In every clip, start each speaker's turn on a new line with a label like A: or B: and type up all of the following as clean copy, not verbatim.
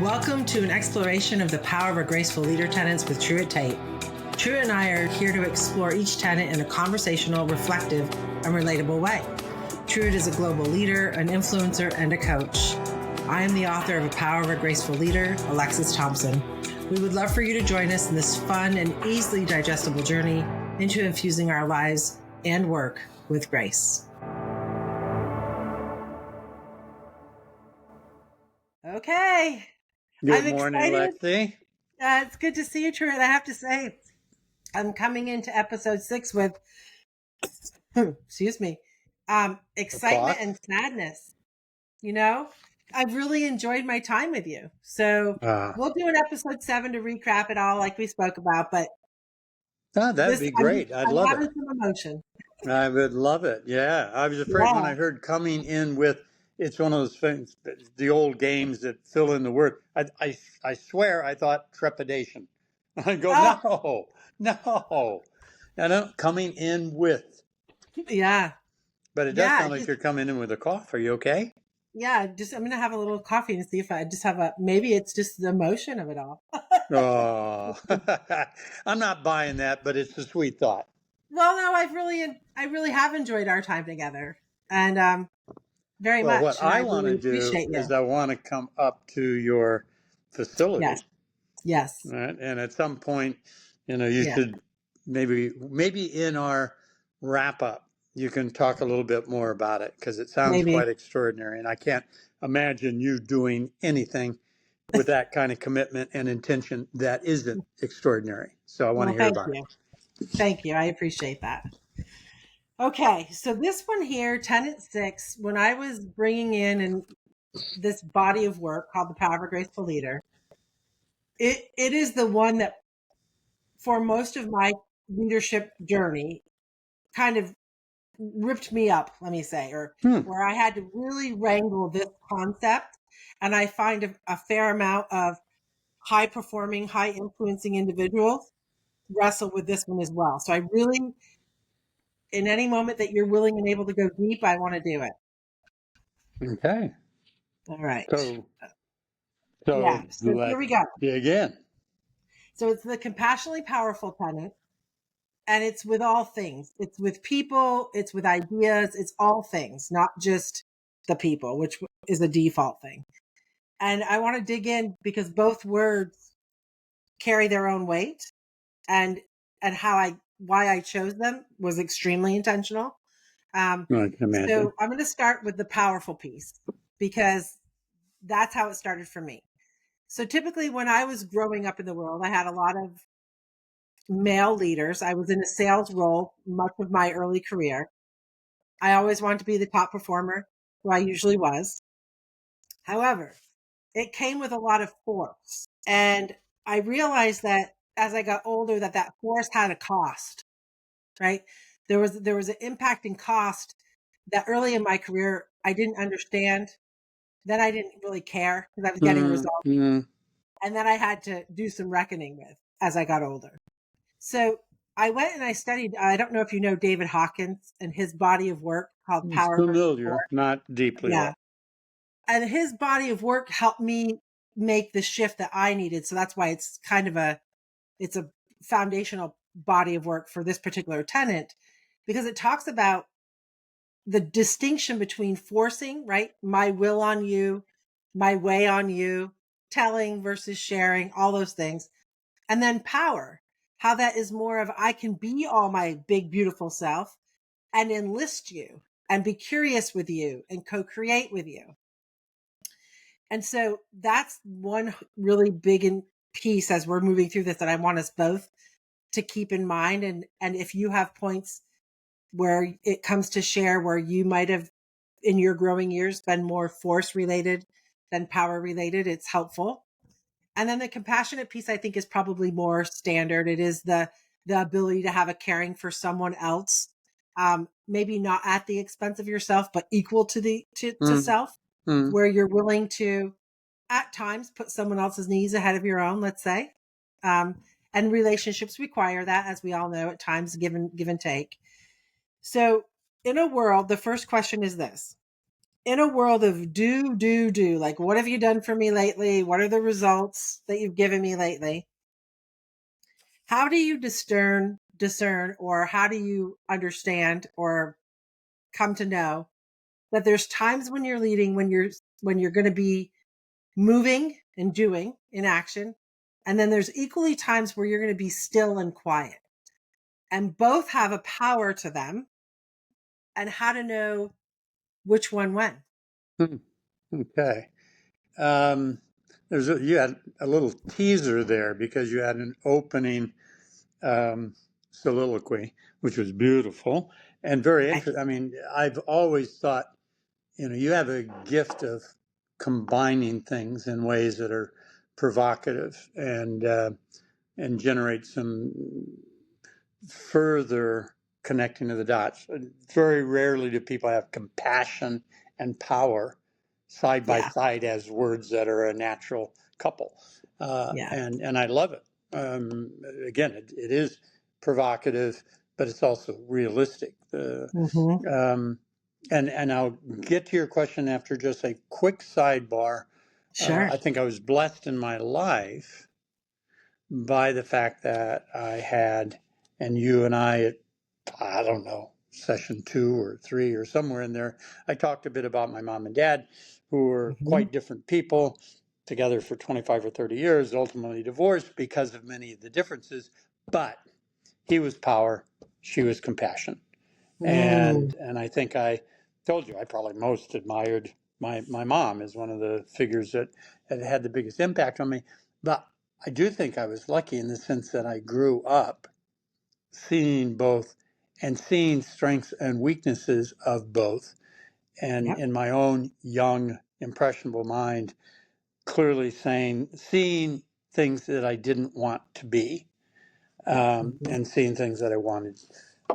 A: Welcome to an exploration of the power of a graceful leader tenets with Truett Tate. Truett and I are here to explore each tenet in a conversational, reflective, and relatable way. Truett is a global leader, an influencer, and a coach. I am the author of A Power of a Graceful Leader, Alexis Thompson. We would love for you to join us in this fun and easily digestible journey into infusing our lives and work with grace. Okay.
B: Good morning, Lexy.
A: It's good to see you, Truett. I have to say, I'm coming into episode 6 with, excitement and sadness. You know, I've really enjoyed my time with you. So we'll do an episode 7 to recap it all like we spoke about. But
B: that'd be great. I'd love it.
A: Some emotion.
B: I would love it. Yeah. I was afraid when I heard coming in with, it's one of those things, the old games that fill in the word. I swear I thought trepidation. I go, no. I don't, coming in with.
A: Yeah.
B: But it does sound like you're coming in with a cough. Are you okay?
A: Yeah, I'm going to have a little coffee and see if I just have maybe it's just the emotion of it all.
B: Oh, I'm not buying that, but it's a sweet thought.
A: Well, no, I really have enjoyed our time together, and very much.
B: What I want to do is I want to come up to your facility.
A: Yes.
B: Right? And at some point, you should maybe in our wrap up, you can talk a little bit more about it because it sounds quite extraordinary. And I can't imagine you doing anything with that kind of commitment and intention that isn't extraordinary. So I want to hear about it.
A: Thank you. I appreciate that. Okay. So this one here, Tenet 6, when I was bringing in this body of work called The Power of a Graceful Leader, it is the one that for most of my leadership journey kind of ripped me up, let me say, or where I had to really wrangle this concept. And I find a fair amount of high performing, high influencing individuals wrestle with this one as well. So I really, in any moment that you're willing and able to go deep, I want to do it.
B: Okay.
A: All right.
B: So
A: here we go.
B: Dig in.
A: So it's the compassionately powerful tenet, and it's with all things. It's with people, it's with ideas, it's all things, not just the people, which is a default thing. And I want to dig in because both words carry their own weight, and why I chose them was extremely intentional. So I'm going to start with the powerful piece because that's how it started for me. So typically when I was growing up in the world, I had a lot of male leaders. I was in a sales role much of my early career. I always wanted to be the top performer, who I usually was. However, it came with a lot of force. And I realized that as I got older, that force had a cost, right? There was an impact and cost that early in my career, I didn't understand. Then I didn't really care because I was getting results. And then I had to do some reckoning with as I got older. So I went and I studied, I don't know if you know David Hawkins and his body of work called Power.
B: Familiar, not deeply.
A: Yeah. And his body of work helped me make the shift that I needed. So that's why it's kind of it's a foundational body of work for this particular tenet, because it talks about the distinction between forcing, right? My will on you, my way on you, telling versus sharing, all those things. And then power, how that is more of, I can be all my big, beautiful self and enlist you and be curious with you and co-create with you. And so that's one really big piece as we're moving through this that I want us both to keep in mind. And if you have points where it comes to share where you might have in your growing years been more force related than power related, it's helpful. And then the compassionate piece, I think, is probably more standard. It is the ability to have a caring for someone else, maybe not at the expense of yourself, but equal to self, where you're willing to, at times, put someone else's needs ahead of your own, let's say. And relationships require that, as we all know, at times, give and take. So in a world, the first question is this: in a world of do, like what have you done for me lately? What are the results that you've given me lately? How do you discern, or how do you understand or come to know that there's times when you're leading, when you're going to be moving and doing in action, and then there's equally times where you're going to be still and quiet, and both have a power to them, and how to know which one when.
B: Hmm. Okay. Um, you had a little teaser there because you had an opening um, soliloquy, which was beautiful and very
A: Okay.
B: interesting. I mean, I've always thought, you have a gift of combining things in ways that are provocative and generate some further connecting of the dots. Very rarely do people have compassion and power side by
A: Yeah.
B: side as words that are a natural couple,
A: Yeah.
B: and I love it. Again, it is provocative, but it's also realistic.
A: Mm-hmm.
B: Um, and I'll get to your question after just a quick sidebar.
A: Sure.
B: I think I was blessed in my life by the fact that I had, and you and I don't know, session 2 or 3 or somewhere in there, I talked a bit about my mom and dad, who were
A: Mm-hmm.
B: quite different people, together for 25 or 30 years, ultimately divorced because of many of the differences. But he was power, she was compassion.
A: Mm.
B: And I think I told you I probably most admired my mom as one of the figures that had the biggest impact on me. But I do think I was lucky in the sense that I grew up seeing both and seeing strengths and weaknesses of both. And
A: Yep.
B: in my own young, impressionable mind, clearly seeing things that I didn't want to be,
A: Mm-hmm.
B: and seeing things that I wanted.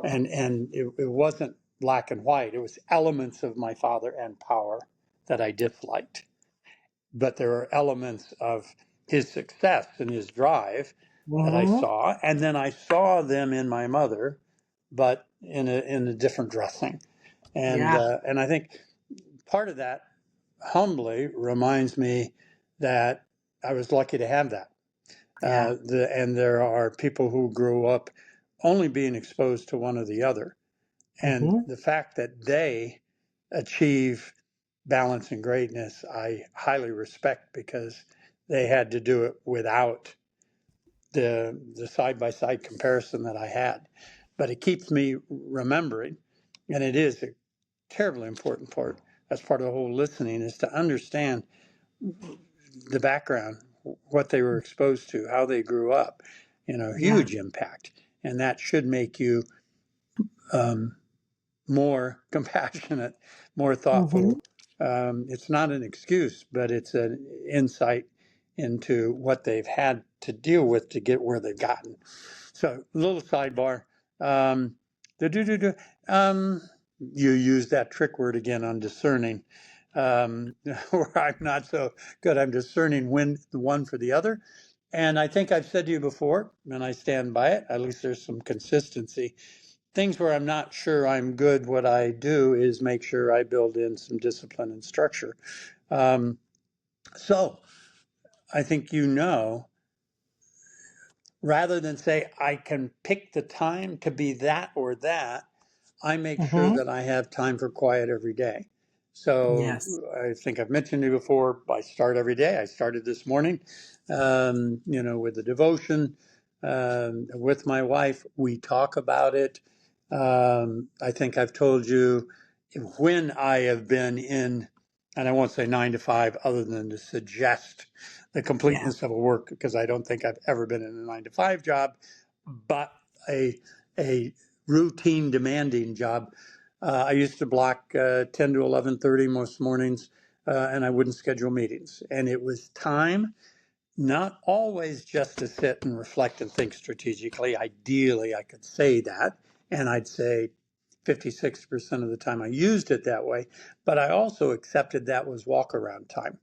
B: And it wasn't black and white. It was elements of my father and power that I disliked. But there are elements of his success and his drive that I
A: Mm-hmm.
B: saw. And then I saw them in my mother, but in a different dressing.
A: Yeah.
B: And I think part of that humbly reminds me that I was lucky to have that.
A: Yeah.
B: And there are people who grew up only being exposed to one or the other. And
A: Mm-hmm.
B: the fact that they achieve balance and greatness, I highly respect because they had to do it without the side by side comparison that I had. But it keeps me remembering, and it is a terribly important part. That's part of the whole listening is to understand the background, what they were exposed to, how they grew up,
A: Yeah.
B: huge impact. And that should make you um, more compassionate, more
A: Mm-hmm.
B: thoughtful. It's not an excuse, but it's an insight into what they've had to deal with to get where they've gotten. So, a little sidebar. Um, the do do do. You use that trick word again on discerning, where I'm not so good. I'm discerning when the one for the other. And I think I've said to you before, and I stand by it. At least there's some consistency. Things where I'm not sure I'm good, what I do is make sure I build in some discipline and structure. Um, so I think rather than say I can pick the time to be that or that, I make sure
A: Mm-hmm.
B: that I have time for quiet every day. So
A: Yes.
B: I think I've mentioned to you before, I start every day. I started this morning, with the devotion with my wife. We talk about it. I think I've told you when I have been in, and I won't say 9 to 5 other than to suggest the
A: Yeah.
B: completeness of a work because I don't think I've ever been in a 9 to 5 job, but a routine demanding job. I used to block 10 to 11:30 most mornings, and I wouldn't schedule meetings. And it was time, not always just to sit and reflect and think strategically. Ideally, I could say that, and I'd say 50, 60% of the time I used it that way. But I also accepted that was walk around time.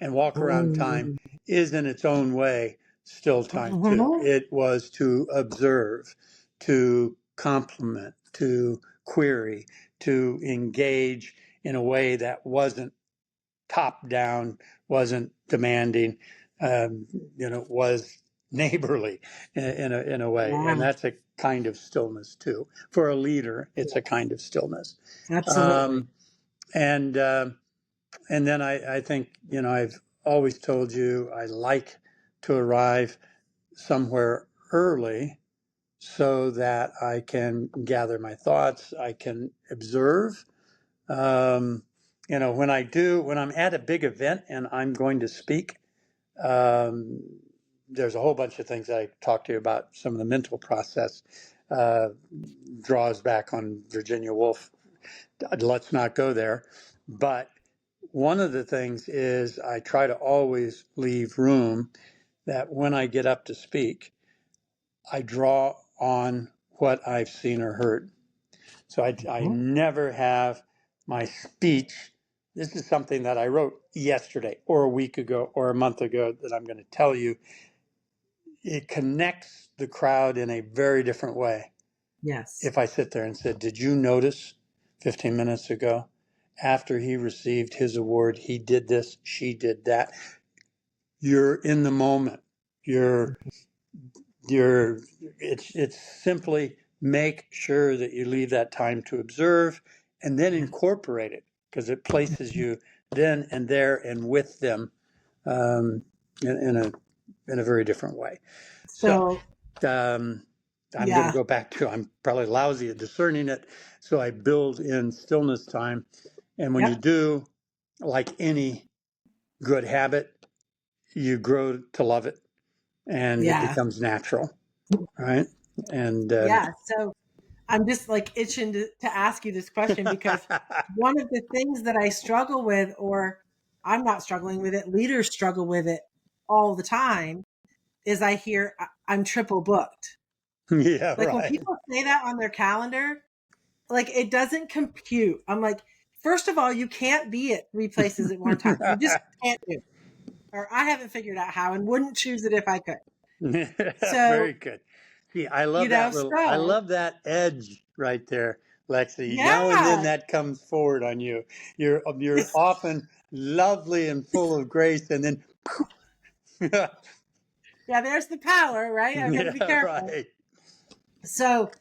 B: And walk around time
A: Mm-hmm.
B: is in its own way still time too.
A: Mm-hmm.
B: It was to observe, to compliment, to query, to engage in a way that wasn't top down, wasn't demanding, was neighborly in a way. And
A: Yeah.
B: that's a kind of stillness too. For a leader, it's a kind of stillness.
A: Absolutely.
B: Um, and and then I think, I've always told you I like to arrive somewhere early so that I can gather my thoughts, I can observe. Um, when I'm at a big event and I'm going to speak, um, there's a whole bunch of things that I talk to you about. Some of the mental process uh, draws back on Virginia Woolf. Let's not go there. But one of the things is I try to always leave room that when I get up to speak, I draw on what I've seen or heard. So I
A: Mhm.
B: never have my speech. This is something that I wrote yesterday or a week ago or a month ago that I'm going to tell you. It connects the crowd in a very different way.
A: Yes.
B: If I sit there and said, did you notice 15 minutes ago after he received his award, he did this, she did that? You're in the moment. You're you're it's simply make sure that you leave that time to observe and then
A: Yeah.
B: incorporate it because it places you then and there and with them um, in a very different way. So
A: So,
B: um, I'm going to
A: yeah.
B: go back to I'm probably lousy at discerning it, so I build in stillness time, and when you
A: Yep.
B: do, like any good habit, you grow to love it and it
A: Yeah.
B: becomes natural, right? And
A: Yeah. So I'm just like itching to ask you this question because one of the things that I struggle with, or I'm not struggling with it, leaders struggle with it all the time, is I hear I'm triple booked.
B: yeah,
A: Like when
B: right.
A: people say that on their calendar, like it doesn't compute. I'm like, first of all, you can't be at three places at one time. You just can't do it. Or I haven't figured out how and wouldn't choose it if I could. So,
B: Very good. See, I
A: so
B: love that edge right there, Lexi. Now and then
A: yeah.
B: that comes forward on you. You're
A: It's,
B: often lovely and full of grace, and then
A: yeah, there's the power, right? I've got to be
B: yeah,
A: careful.
B: right.
A: So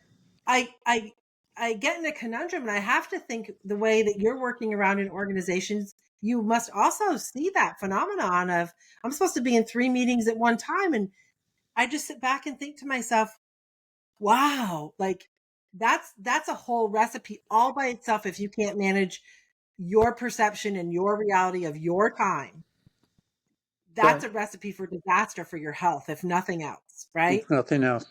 A: I I I get in a conundrum and I have to think the way that you're working around in organizations, you must also see that phenomenon of I'm supposed to be in three meetings at one time. And I just sit back and think to myself, wow, like that's a whole recipe all by itself if you can't manage your perception and your reality of your time. That's
B: But
A: a recipe for disaster for your health, if nothing else, right?
B: if nothing else,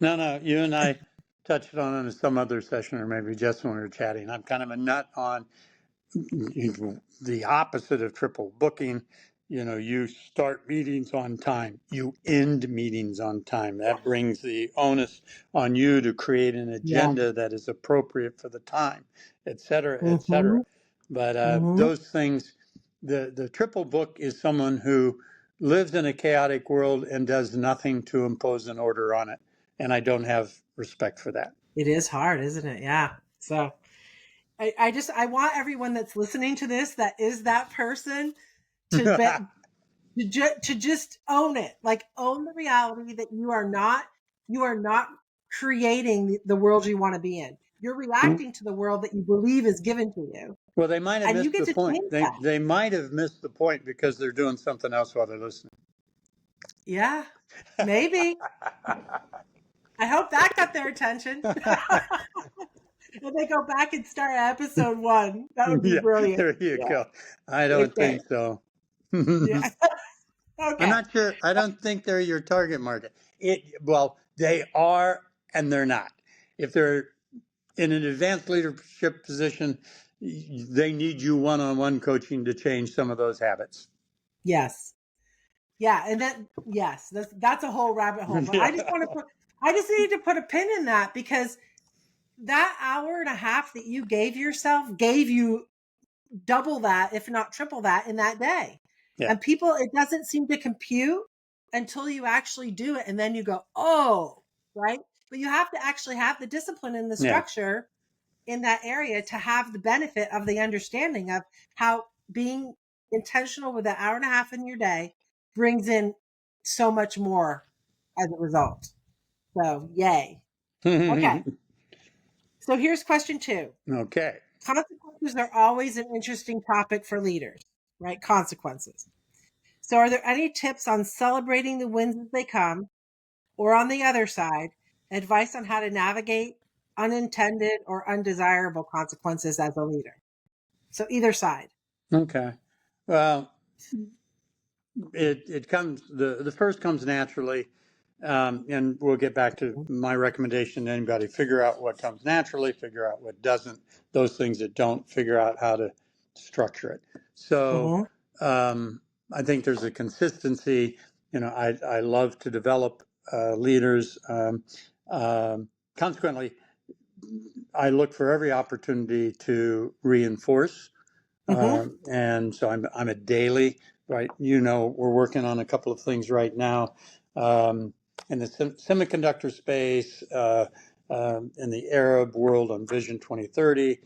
B: no. You and I touched on it in some other session, or maybe just when we were chatting. I'm kind of a nut on the opposite of triple booking. You start meetings on time, you end meetings on time. That brings the onus on you to create an
A: Yeah.
B: agenda that is appropriate for the time, et cetera, et cetera.
A: Mm-hmm.
B: But
A: Mm-hmm.
B: those things, the triple book is someone who lives in a chaotic world and does nothing to impose an order on it. And I don't have respect for that.
A: It is hard, isn't it? Yeah. So I want everyone that's listening to this that is that person to bet to just own it. Like own the reality that you are not creating the world you want to be in. You're reacting to the world that you believe is given to you.
B: Well, they might have
A: And you
B: missed
A: get
B: the
A: to
B: point.
A: change
B: They
A: that.
B: they might have missed the point because they're doing something else while they're listening.
A: Yeah. Maybe. I hope that got their attention. And they go back and start episode 1. That would be
B: Yeah,
A: brilliant.
B: there you
A: Yeah.
B: go. I don't think
A: Okay.
B: so. I'm
A: Yeah. Okay.
B: not sure. I don't think they're your target market. Well, they are and they're not. If they're in an advanced leadership position, they need you one-on-one coaching to change some of those habits.
A: Yes. Yeah, and yes, that's a whole rabbit hole. But
B: Yeah.
A: I just need to put a pin in that because that hour and a half that you gave yourself gave you double that, if not triple that, in that day.
B: Yeah.
A: And people, it doesn't seem to compute until you actually do it, and then you go, oh, right. But you have to actually have the discipline and the
B: Yeah.
A: structure in that area to have the benefit of the understanding of how being intentional with an hour and a half in your day brings in so much more as a result. So, yay. Okay. So here's question 2.
B: Okay.
A: Consequences are always an interesting topic for leaders, right? Consequences. So, are there any tips on celebrating the wins as they come, or on the other side, advice on how to navigate unintended or undesirable consequences as a leader? So, either side.
B: Okay. Well, it comes, the first comes naturally, and we'll get back to my recommendation to anybody: figure out what comes naturally, figure out what doesn't. Those things that don't, figure out how to structure it. So
A: Mm-hmm.
B: I think there's a consistency. I love to develop leaders. Consequently, I look for every opportunity to reinforce,
A: Mm-hmm.
B: and so I'm a daily, right. We're working on a couple of things right now, in the semiconductor space, in the Arab world on Vision 2030,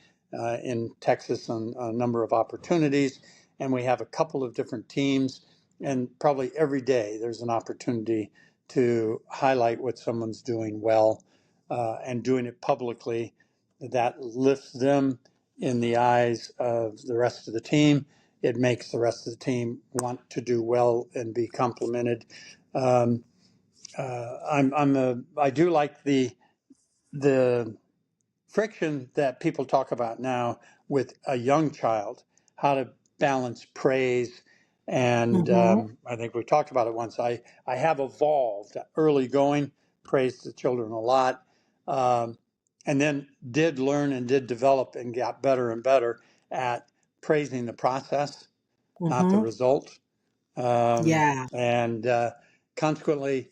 B: in Texas on a number of opportunities, and we have a couple of different teams, and probably every day there's an opportunity to highlight what someone's doing well, and doing it publicly. That lifts them in the eyes of the rest of the team. It makes the rest of the team want to do well and be complimented. Um, I do like the friction that people talk about now with a young child, how to balance praise. And
A: Mm-hmm.
B: I think we talked about it once. I have evolved early going, praised the children a lot, um, and then did learn and did develop and got better and better at praising the process, not the
A: Mm-hmm.
B: result.
A: Yeah.
B: And consequently,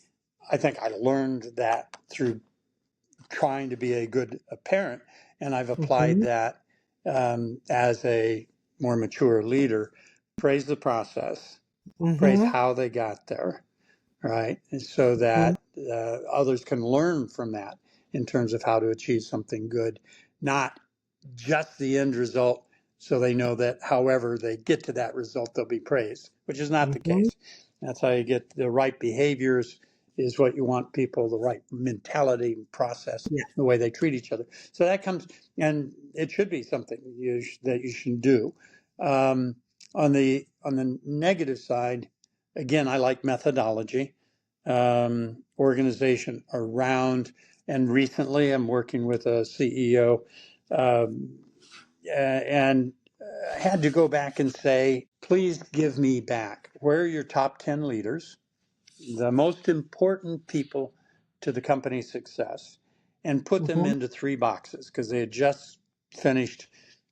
B: I think I learned that through trying to be a good parent, and I've applied
A: Mm-hmm.
B: that as a more mature leader. Praise the process, praise
A: Mm-hmm.
B: how they got there, right? And so
A: Mm-hmm.
B: that others can learn from that in terms of how to achieve something good, not just the end result, so they know that however they get to that result, they'll be praised, which is not the
A: Mm-hmm.
B: case. That's how you get the right behaviors, is what you want people, the right mentality, process,
A: Yeah.
B: the way they treat each other. So that comes, and it should be something that you should do. Um, on the negative side, again, I like methodology, organization around, and recently I'm working with a CEO, um, and I had to go back and say, please give me back, where are your top 10 leaders, the most important people to the company's success, and put them
A: Mm-hmm.
B: into 3 boxes, because they had just finished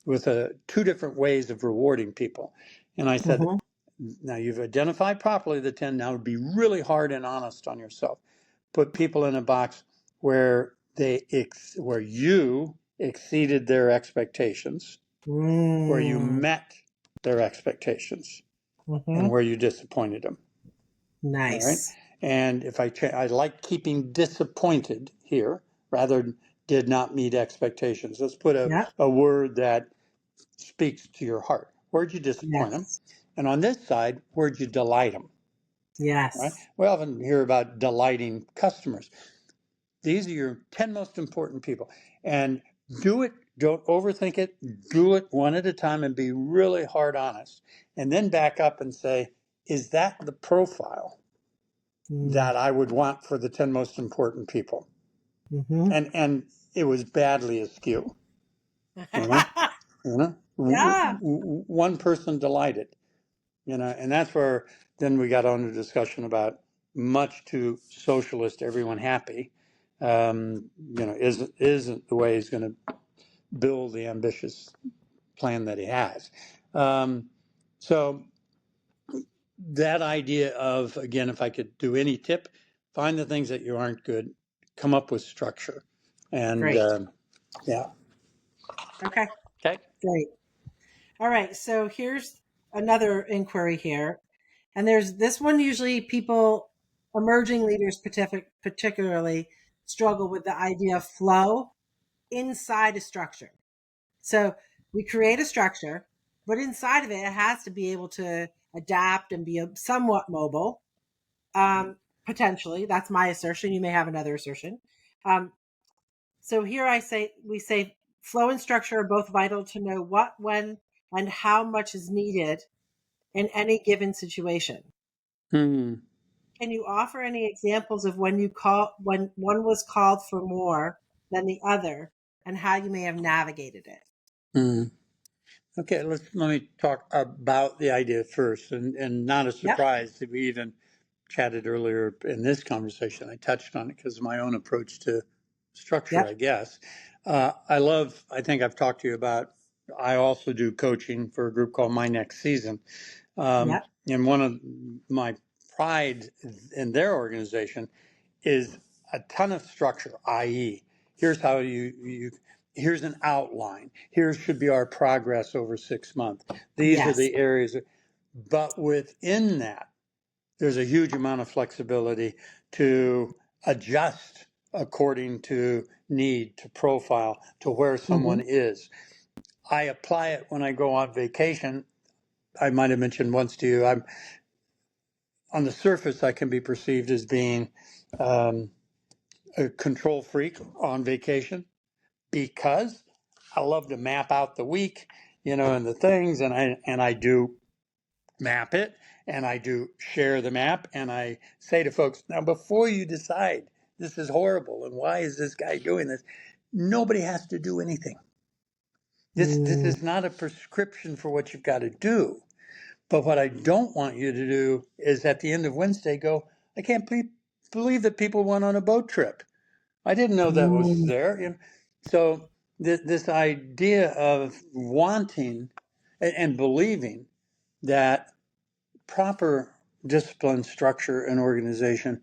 B: with two different ways of rewarding people. And I said,
A: Mm-hmm.
B: now you've identified properly the 10, now be really hard and honest on yourself. Put people in a box where where you exceeded their expectations, where you
A: Mm.
B: met their expectations, and
A: Mm-hmm.
B: where you disappointed them. All right.
A: Nice.
B: And if I like keeping disappointed here, rather than did not meet expectations. Let's put
A: Yep.
B: a word that speaks to your heart. Where'd you disappoint them?
A: Yes.
B: And on this side, where'd you delight them? Right?
A: Yes.
B: We often hear about delighting customers. These are your 10 most important people. And do it, don't overthink it, do it one at a time and be really hard honest. And then back up and say, is that the profile
A: Mm.
B: that I would want for the 10 most important people?
A: Mm-hmm.
B: And it was badly askew, you know,
A: Yeah.
B: one person delighted, and that's where then we got on a discussion about, much too socialist, everyone happy, isn't the way he's going to build the ambitious plan that he has. Um, so that idea of, again, if I could do any tip, find the things that you aren't good, come up with structure, and
A: Great.
B: yeah.
A: Okay.
B: Okay.
A: Great. All right. So here's another inquiry here. And there's this one, usually people, emerging leaders particularly, struggle with the idea of flow inside a structure. So we create a structure, but inside of it, it has to be able to adapt and be somewhat mobile. Potentially, that's my assertion. You may have another assertion. Um, so here we say flow and structure are both vital to know what, when, and how much is needed in any given situation.
B: Hmm.
A: Can you offer any examples of when one was called for more than the other and how you may have navigated it?
B: Hmm. Okay, let me talk about the idea first, and not a
A: Yep.
B: surprise that we even chatted earlier in this conversation. I touched on it because of my own approach to structure,
A: Yep.
B: I guess. I think I've talked to you about, I also do coaching for a group called My Next Season.
A: Yep.
B: And one of my pride in their organization is a ton of structure, i.e., here's how here's an outline. Here should be our progress over 6 months. These are
A: Yes.
B: the areas, but within that, there's a huge amount of flexibility to adjust according to need, to profile, to where someone
A: Hmm.
B: is. I apply it when I go on vacation. I might have mentioned once to you, I'm on the surface, I can be perceived as being um, a control freak on vacation because I love to map out the week, and the things, and I do map it, and I do share the map, and I say to folks, now before you decide this is horrible and why is this guy doing this, nobody has to do anything. This
A: Mm,
B: is not a prescription for what you've got to do. But what I don't want you to do is at the end of Wednesday go, I can't believe that people went on a boat trip. I didn't know that was
A: mm,
B: there. So this idea of wanting and believing that proper discipline, structure, and organization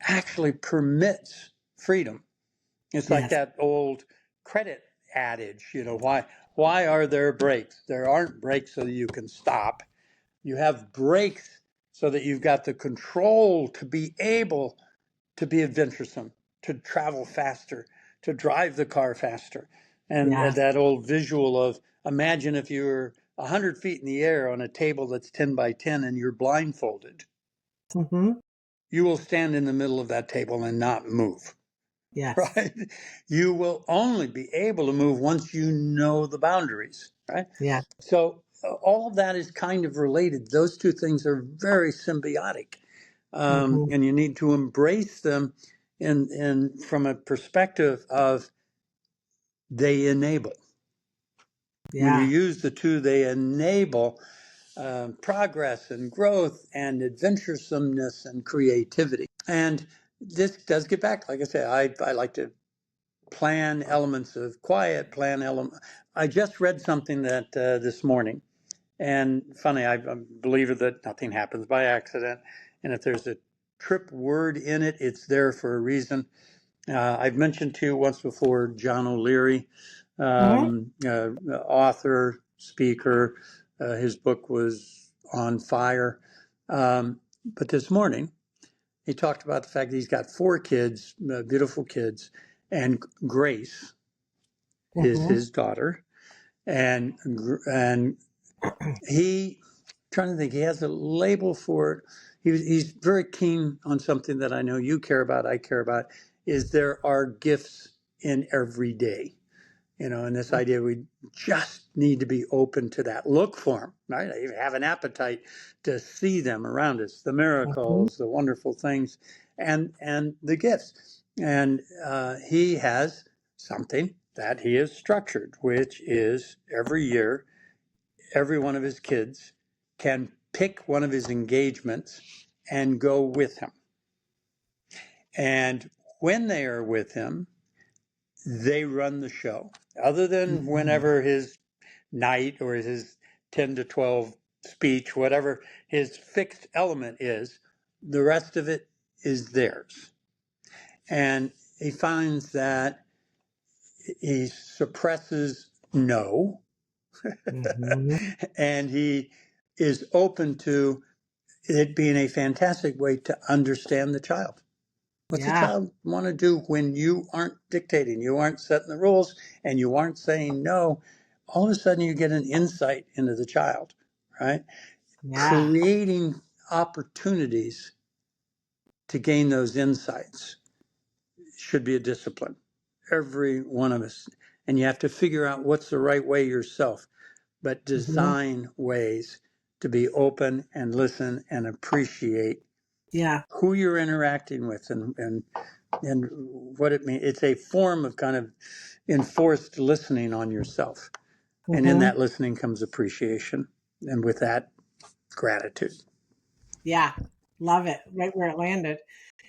B: actually permits freedom. It's like
A: yes.
B: that old credit adage, why are there breaks? There aren't breaks so that you can stop. You have breaks so that you've got the control to be able to be adventuresome, to travel faster, to drive the car faster. And
A: Yes.
B: that old visual of imagine if you were 100 feet in the air on a table that's 10 by 10 and you're blindfolded.
A: Hmm.
B: You will stand in the middle of that table and not move,
A: Yes.
B: right? You will only be able to move once you know the boundaries, right?
A: Yeah.
B: So all of that is kind of related. Those two things are very symbiotic,
A: Hmm.
B: and you need to embrace them in from a perspective of they enable. When you
A: Yeah.
B: use the two, they enable progress and growth and adventuresomeness and creativity. And this does get back, like I say, I like to plan elements of quiet, I just read something that this morning. And funny, I'm a believer that nothing happens by accident. And if there's a trip word in it, it's there for a reason. I've mentioned to you once before John O'Leary,
A: Hmm.
B: author, speaker. His book was on fire. But this morning, he talked about the fact that he's got 4 kids, beautiful kids, and Grace is
A: Hmm.
B: his daughter. And he trying to think. He has a label for it. He's very keen on something that I know you care about. I care about is there are gifts in every day. And this idea we just need to be open to that. Look for them, right? I have an appetite to see them around us, the
A: Hmm.
B: miracles, the wonderful things, and the gifts. And he has something that he has structured, which is every year every one of his kids can pick one of his engagements and go with him. And when they are with him, they run the show. Other than
A: Hmm.
B: whenever his night or his 10 to 12 speech, whatever his fixed element is, the rest of it is theirs. And he finds that he suppresses no,
A: Hmm.
B: and he is open to it being a fantastic way to understand the child. What's the
A: Yeah.
B: child want to do when you aren't dictating, you aren't setting the rules, and you aren't saying no? all of a sudden you get an insight into the child, right?
A: Yeah.
B: Creating opportunities to gain those insights should be a discipline. Every one of us. And you have to figure out what's the right way yourself, but
A: Hmm.
B: design ways to be open and listen and appreciate
A: Yeah.
B: who you're interacting with and what it means. It's a form of kind of enforced listening on yourself. And in
A: Hmm.
B: that listening comes appreciation. And with that, gratitude.
A: Yeah. Love it. Right where it landed.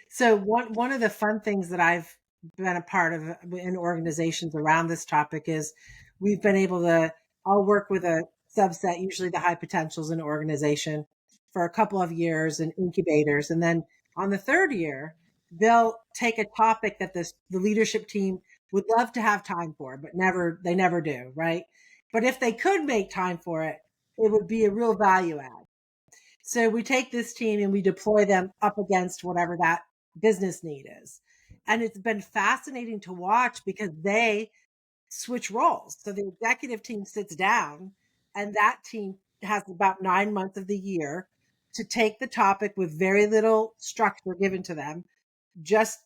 A: So one of the fun things that I've been a part of in organizations around this topic is we've been able to. I'll work with a subset, usually the high potentials in an organization, for a couple of years in incubators, and then on the third year, they'll take a topic that the leadership team would love to have time for, but they never do, right? But if they could make time for it, it would be a real value add. So we take this team and we deploy them up against whatever that business need is. And it's been fascinating to watch because they switch roles. So the executive team sits down and that team has about 9 months of the year to take the topic with very little structure given to them, just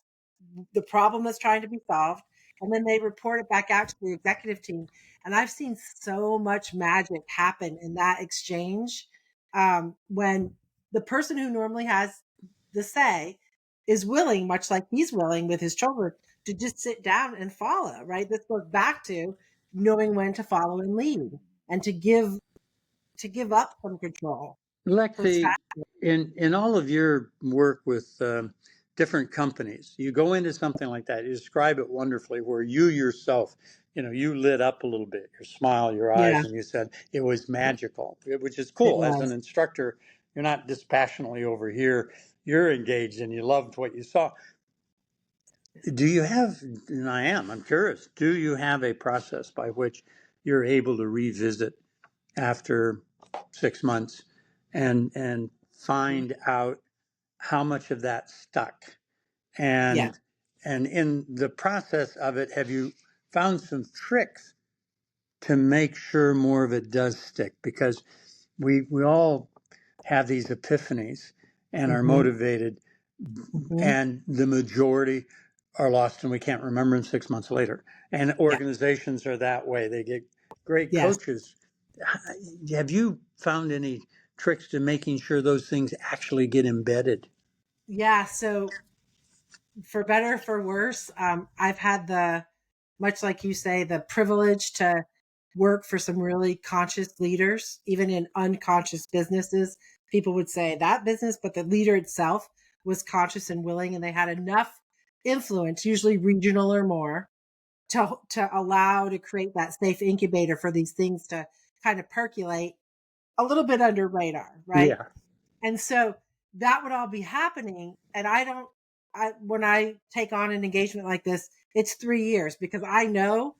A: the problem that's trying to be solved. And then they report it back out to the executive team. And I've seen so much magic happen in that exchange when the person who normally has the say is willing, much like he's willing with his children, to just sit down and follow, right? This goes back to knowing when to follow and lead and to give up some control. So it's
B: Lexi,
A: fascinating.
B: in all of your work with different companies, you go into something like that. You describe it wonderfully, where you yourself, you lit up a little bit, your smile, your
A: Yeah,
B: eyes, and you said it was magical, which is
A: it
B: cool. As an
A: was.
B: instructor, you're not dispassionately over here. You're engaged, and you loved what you saw. Do you have? And I'm curious. Do you have a process by which you're able to revisit after 6 months and find out how much of that stuck
A: Yeah.
B: and in the process of it, have you found some tricks to make sure more of it does stick? Because we all have these epiphanies and are
A: Hmm.
B: motivated,
A: Hmm.
B: and the majority are lost and we can't remember them 6 months later. And
A: Yeah.
B: organizations are that way. They get great
A: Yes.
B: coaches. Have you found any tricks to making sure those things actually get embedded?
A: Yeah. So for better, for worse, I've had much like you say, the privilege to work for some really conscious leaders, even in unconscious businesses. People would say that business, but the leader itself was conscious and willing, and they had enough influence, usually regional or more, to allow to create that safe incubator for these things to kind of percolate a little bit under radar, right?
B: Yeah,
A: And so that would all be happening. And when I take on an engagement like this, it's 3 years because I know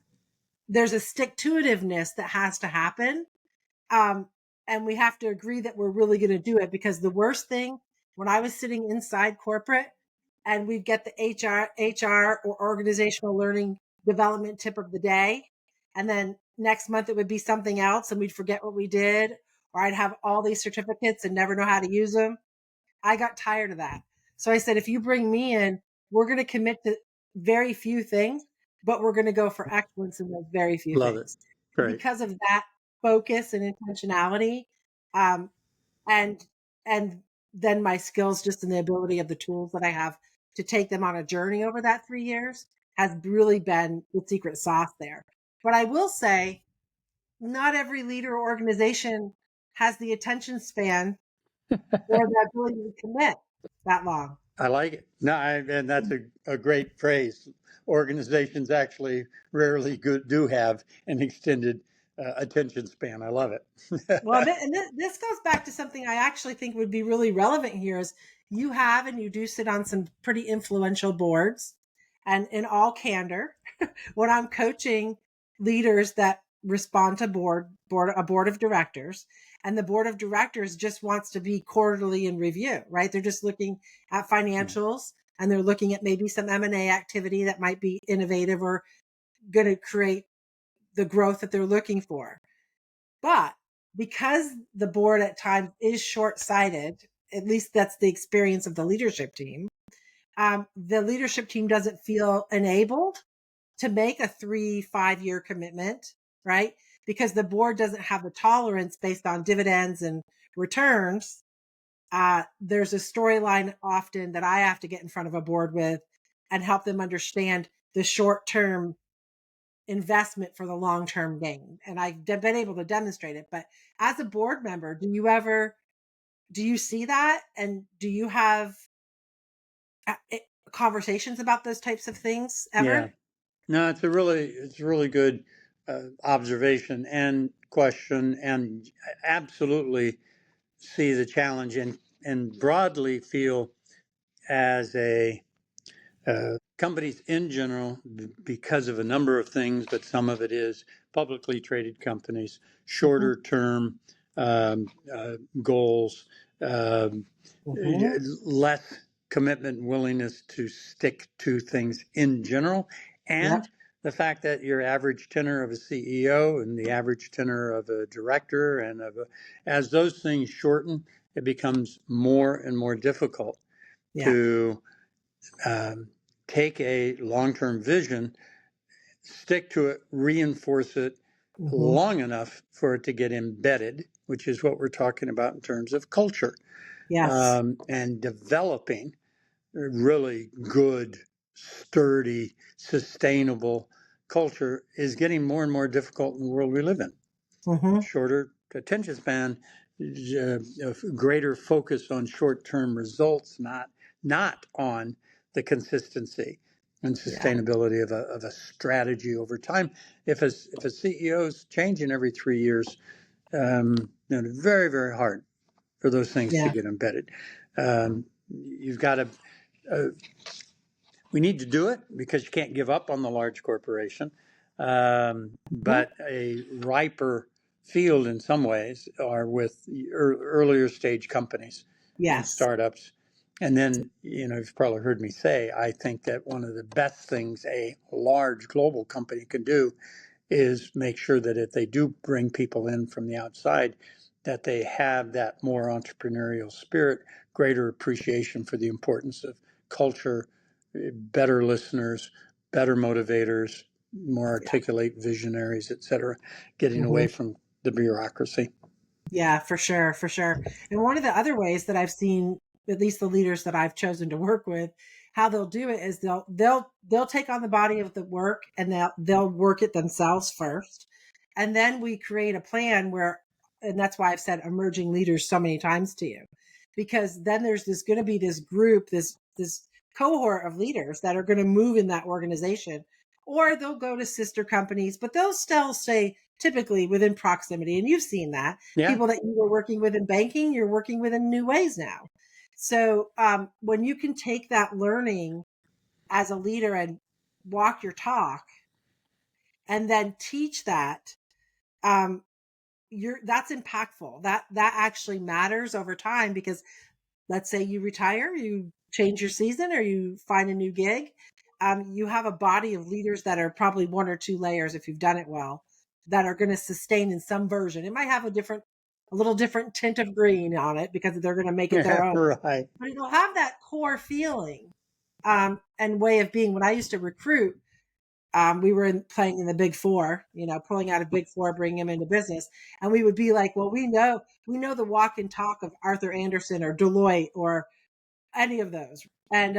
A: there's a stick to itiveness that has to happen. Um, and we have to agree that we're really going to do it because the worst thing when I was sitting inside corporate and we'd get the HR or organizational learning development tip of the day. And then next month it would be something else and we'd forget what we did, or I'd have all these certificates and never know how to use them. I got tired of that. So I said, if you bring me in, we're going to commit to very few things, but we're going to go for excellence in those very few
B: love it.
A: things. And
B: Great.
A: because of that focus and intentionality, um, and and then my skills, just in the ability of the tools that I have to take them on a journey over that 3 years, has really been the secret sauce there. But I will say, not every leader or organization has the attention span or the ability to commit that long.
B: I like it. No, and that's a great phrase. Organizations actually rarely do have an extended attention span. I love it.
A: Well, and this goes back to something I actually think would be really relevant here is you have and you do sit on some pretty influential boards. And in all candor, when I'm coaching leaders that respond to a board of directors, and the board of directors just wants to be quarterly in review, right? They're just looking at financials and they're looking at maybe some M&A activity that might be innovative or going to create the growth that they're looking for. But because the board at times is short-sighted, at least that's the experience of the leadership team, the leadership team doesn't feel enabled to make a 3-5 year commitment, right? Because the board doesn't have the tolerance based on dividends and returns. There's a storyline often that I have to get in front of a board with and help them understand the short-term investment for the long-term gain. And I've been able to demonstrate it. But as a board member, do you see that? And do you have conversations about those types of things
B: Yeah.
A: ever?
B: No, it's a really good observation and question, and absolutely see the challenge, and broadly feel as a companies in general, because of a number of things, but some of it is publicly traded companies,
A: Mm-hmm.
B: shorter term goals, um,
A: Mm-hmm.
B: less commitment and willingness to stick to things in general,
A: Yep.
B: and the fact that your average tenure of a CEO and the average tenure of a director as those things shorten, it becomes more and more difficult
A: Yeah.
B: to um, take a long-term vision, stick to it, reinforce it
A: Mm-hmm.
B: long enough for it to get embedded, which is what we're talking about in terms of culture,
A: Yes.
B: and developing a really good, sturdy, sustainable culture is getting more and more difficult in the world we live in.
A: Mm-hmm.
B: Shorter attention span, a greater focus on short-term results, not on the consistency and
A: Yeah.
B: sustainability of a strategy over time. If a CEO is changing every 3 years, it's very, very hard for those things to
A: Yeah.
B: get embedded. You've got to uh, we need to do it because you can't give up on the large corporation.
A: Mm-hmm.
B: But a riper field in some ways are with earlier stage companies and
A: Yes.
B: startups. And then, you've probably heard me say, I think that one of the best things a large global company can do is make sure that if they do bring people in from the outside, that they have that more entrepreneurial spirit, greater appreciation for the importance of culture, better listeners, better motivators, more
A: Yeah.
B: articulate visionaries, et cetera, getting
A: Mm-hmm.
B: away from the bureaucracy.
A: Yeah, for sure, for sure. And one of the other ways that I've seen, at least the leaders that I've chosen to work with, how they'll do it is they'll take on the body of the work and they'll work it themselves first. And then we create a plan where, and that's why I've said emerging leaders so many times to you, because then there's this going to be this group, this cohort of leaders that are going to move in that organization, or they'll go to sister companies, but they'll still stay typically within proximity. And you've seen that
B: Yeah,
A: people that you were working with in banking, you're working with in new ways now. So when you can take that learning as a leader and walk your talk and then teach that, um, that's impactful. That actually matters over time because let's say you retire, you change your season or you find a new gig. You have a body of leaders that are probably one or two layers if you've done it well that are going to sustain in some version. It might have a little different tint of green on it because they're going to make it their
B: yeah,
A: own,
B: right.
A: but it'll have that core feeling and way of being. When I used to recruit, we were playing in the big four, pulling out of big four, bringing them into business. And we would be like, well, we know the walk and talk of Arthur Anderson or Deloitte or any of those. And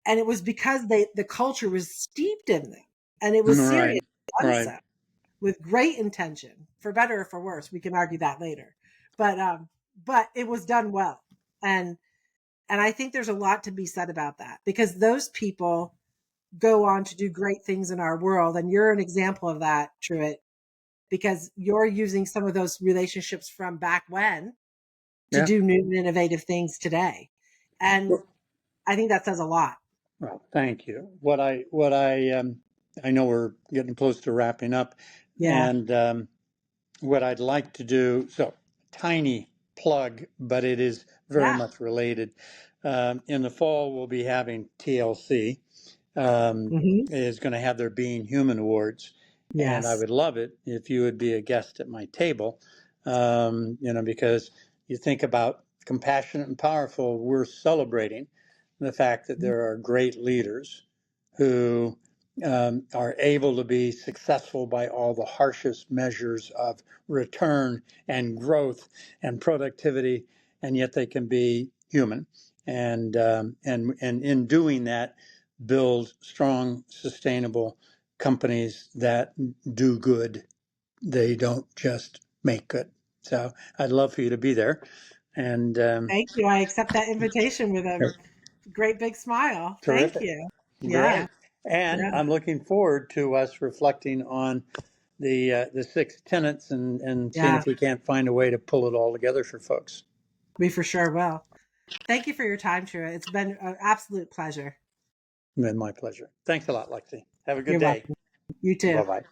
A: it was because the culture was steeped in them and it was serious,
B: Right, right.
A: so with great intention, for better or for worse. We can argue that later. But it was done well. And I think there's a lot to be said about that because those people go on to do great things in our world. And you're an example of that, Truett, because you're using some of those relationships from back when to
B: Yeah.
A: do new and innovative things today. And I think that says a lot.
B: Well, thank you. I know we're getting close to wrapping up,
A: Yeah.
B: and what I'd like to do, so tiny plug, but it is very
A: Yeah.
B: much related. In the fall, we'll be having TLC,
A: Hmm.
B: is going to have their Being Human Awards. And I
A: Yes.
B: would love it if you would be a guest at my table, because you think about compassionate and powerful, we're celebrating the fact that there are great leaders who are able to be successful by all the harshest measures of return and growth and productivity, and yet they can be human. And in doing that, build strong, sustainable companies that do good. They don't just make good. So I'd love for you to be there. And
A: Thank you. I accept that invitation with a great big smile. Thank
B: terrific.
A: you. Yeah.
B: Great. And
A: Yeah.
B: I'm looking forward to us reflecting on the six tenets and seeing
A: Yeah.
B: if we can't find a way to pull it all together for folks.
A: We for sure will. Thank you for your time, Truett. It's been an absolute pleasure.
B: And my pleasure. Thanks a lot, Lexi. Have a good
A: You're
B: day.
A: welcome. You too.
B: Bye bye.